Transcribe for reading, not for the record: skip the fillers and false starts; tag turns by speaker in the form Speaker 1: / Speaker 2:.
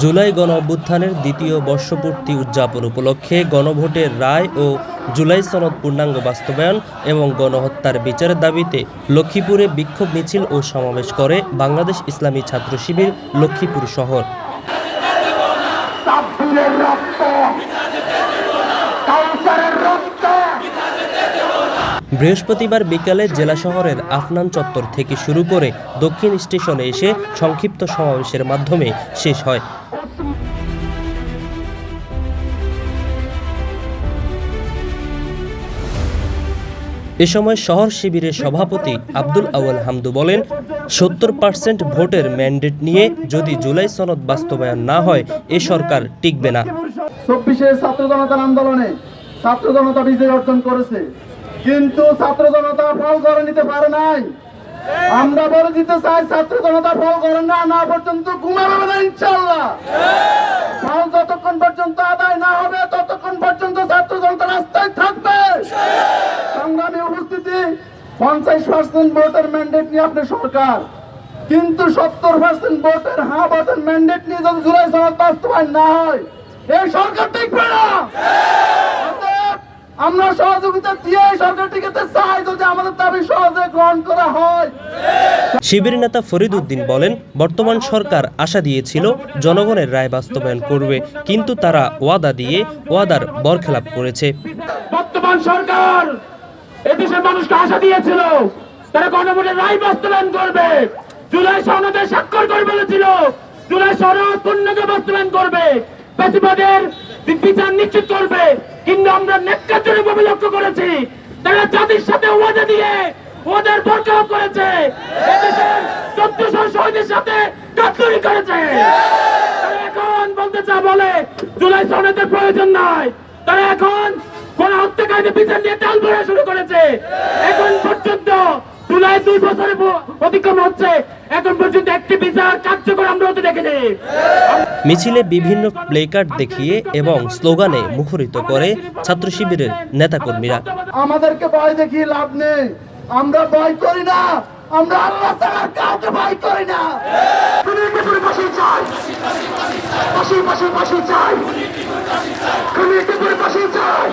Speaker 1: জুলাই গণঅভ্যুত্থানের দ্বিতীয় বর্ষপূর্তি উদযাপন উপলক্ষে গণভোটের রায় ও জুলাই সনদ পূর্ণাঙ্গ বাস্তবায়ন এবং গণহত্যার বিচারের দাবিতে লক্ষ্মীপুরে বিক্ষোভ মিছিল ও সমাবেশ করে বাংলাদেশ ইসলামী ছাত্র শিবির লক্ষ্মীপুর শহর। বৃহস্পতিবার বিকালে জেলা শহরের আফনান চত্বর থেকে শুরু করে দক্ষিণ স্টেশনে এসে সংক্ষিপ্ত সমাবেশের মাধ্যমে শেষ হয়। এ সময় শহর শিবিরের সভাপতি আব্দুল আউয়াল হামদু বলেন, ৭০% ভোটের ম্যান্ডেট নিয়ে যদি জুলাই সনদ বাস্তবায়ন না হয় এ সরকার টিকবে না।
Speaker 2: ২৪ ছাত্র জনতার আন্দোলনে ছাত্র জনতা বিজয় অর্জন করেছে, কিন্তু ছাত্র জনতা ফল করে নিতে পারে নাই। আমরা বলে দিতে চাই, ছাত্র জনতা ফল করে না পর্যন্ত ঘুমাবে না ইনশাআল্লাহ। ফল যতক্ষণ পর্যন্ত আদায় না হবে ততক্ষণ পর্যন্ত ছাত্র জনতা রাস্তায় থাকবে। সংগ্রামী উপস্থিতি, ৫০% ভোটের ম্যান্ডেট নিয়ে আপনি সরকার, কিন্তু ৭০% ভোটের ভোটের ম্যান্ডেট নিয়ে যদি জুলাই সনদ বাস্তবায়ন না হয় এই সরকার টিকবে না। আমরা সহযোগিতা দিয়ে সরকার টিকাতে চাই, যদি আমাদের দাবি সহজে গ্রহণ করা হয়।
Speaker 1: শিবির নেতা ফরিদ উদ্দিন বলেন, বর্তমান সরকার আশা দিয়েছিল জনগণের রায় বাস্তবায়ন করবে, কিন্তু তারা ওয়াদা দিয়ে ওয়াদার বরখেলাপ করেছে।
Speaker 3: বর্তমান সরকার এদেশের মানুষকে আশা দিয়েছিল তারা গণভোটের রায় বাস্তবায়ন করবে, জুলাই সনদে স্বাক্ষর করে বলেছিল জুলাই সনদ পূর্ণাঙ্গ বাস্তবায়ন করবে, ফ্যাসিবাদের বিচার নিশ্চিত করবে, কিন্তু আমরা ন্যাক্কারজনকভাবে লক্ষ্য করেছি তারা জাতির সাথে ওয়াদা দিয়ে ওদের বরখেলাপ করেছে, এদেশের ১৪০০ শহীদের সাথে গাদ্দারি করেছে। তারা এখন বলতে বলে জুলাই সনদের প্রয়োজন নাই, তারা এখন গণহত্যাকারীদের বিচার নিয়ে টাল ভরা শুরু করেছে। এখন পর্যন্ত জুলাই ২ বছরের অতিক্রম হচ্ছে, এখন পর্যন্ত একটি বিচার কার্যকর আমরা হতে দেখেছি।
Speaker 1: মিছিলে বিভিন্ন প্লেকার্ড দেখিয়ে এবং স্লোগানে মুখরিত করে ছাত্র শিবিরের নেতাকর্মীরা।
Speaker 2: আমাদেরকে ভয় দেখিয়ে লাভ নেই, আমরা ভয় করি না, আমরা আল্লাহ তাআলার কাউকে ভয় করি না। ফাঁসি চাই, ফাঁসি চাই, ফাঁসি চাই।